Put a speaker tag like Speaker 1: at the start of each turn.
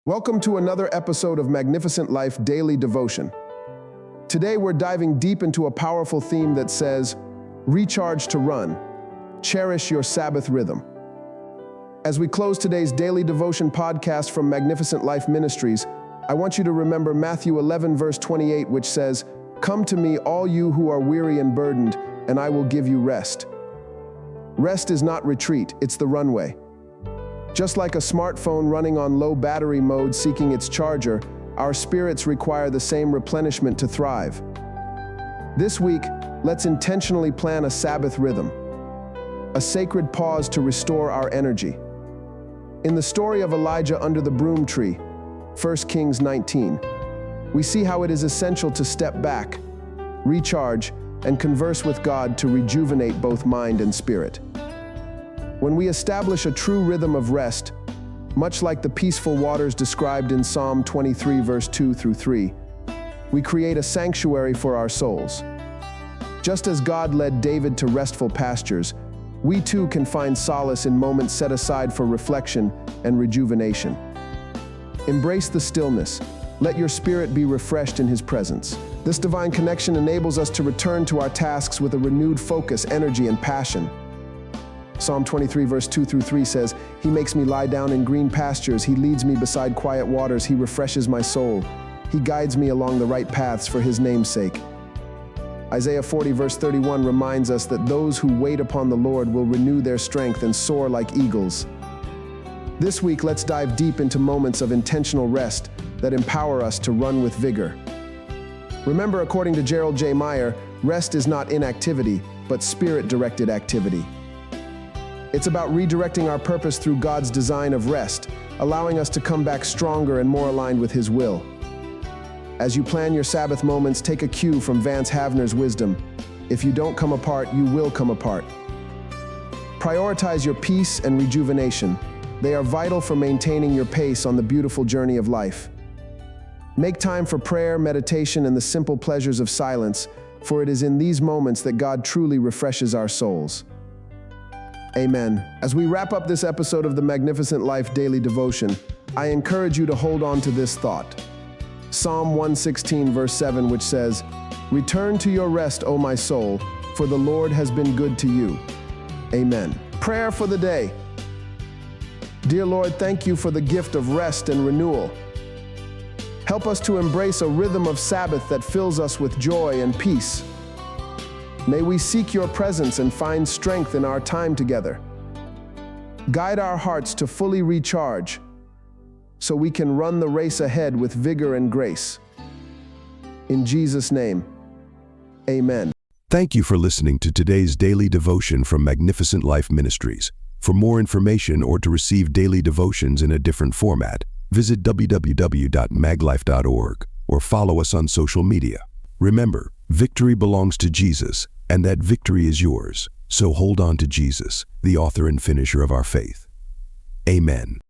Speaker 1: Welcome to another episode of Magnificent Life Daily Devotion. Today we're diving deep into a powerful theme that says, recharge to run, cherish your Sabbath rhythm. As we close today's Daily Devotion podcast from Magnificent Life Ministries, I want you to remember Matthew 11 verse 28, which says, "Come to me, all you who are weary and burdened, and I will give you rest." Rest is not retreat, it's the runway. Just like a smartphone running on low battery mode seeking its charger, our spirits require the same replenishment to thrive. This week, let's intentionally plan a Sabbath rhythm, a sacred pause to restore our energy. In the story of Elijah under the broom tree, 1 Kings 19, we see how it is essential to step back, recharge, and converse with God to rejuvenate both mind and spirit. When we establish a true rhythm of rest, much like the peaceful waters described in Psalm 23 verse 2 through 3, we create a sanctuary for our souls. Just as God led David to restful pastures, we too can find solace in moments set aside for reflection and rejuvenation. Embrace the stillness. Let your spirit be refreshed in His presence. This divine connection enables us to return to our tasks with a renewed focus, energy, and passion. Psalm 23 verse 2 through 3 says, "He makes me lie down in green pastures. He leads me beside quiet waters. He refreshes my soul. He guides me along the right paths for His name's sake." Isaiah 40 verse 31 reminds us that those who wait upon the Lord will renew their strength and soar like eagles. This week, let's dive deep into moments of intentional rest that empower us to run with vigor. Remember, according to Gerald J. Meyer, rest is not inactivity, but spirit-directed activity. It's about redirecting our purpose through God's design of rest, allowing us to come back stronger and more aligned with His will. As you plan your Sabbath moments, take a cue from Vance Havner's wisdom: if you don't come apart, you will come apart. Prioritize your peace and rejuvenation. They are vital for maintaining your pace on the beautiful journey of life. Make time for prayer, meditation, and the simple pleasures of silence, for it is in these moments that God truly refreshes our souls. Amen. As we wrap up this episode of the Magnificent Life Daily Devotion, I encourage you to hold on to this thought. Psalm 116 verse 7, which says, "Return to your rest, O my soul, for the Lord has been good to you." Amen. Prayer for the day. Dear Lord, thank you for the gift of rest and renewal. Help us to embrace a rhythm of Sabbath that fills us with joy and peace. May we seek your presence and find strength in our time together. Guide our hearts to fully recharge so we can run the race ahead with vigor and grace. In Jesus' name, amen.
Speaker 2: Thank you for listening to today's daily devotion from Magnificent Life Ministries. For more information or to receive daily devotions in a different format, visit www.maglife.org or follow us on social media. Remember, victory belongs to Jesus, and that victory is yours. So hold on to Jesus, the author and finisher of our faith. Amen.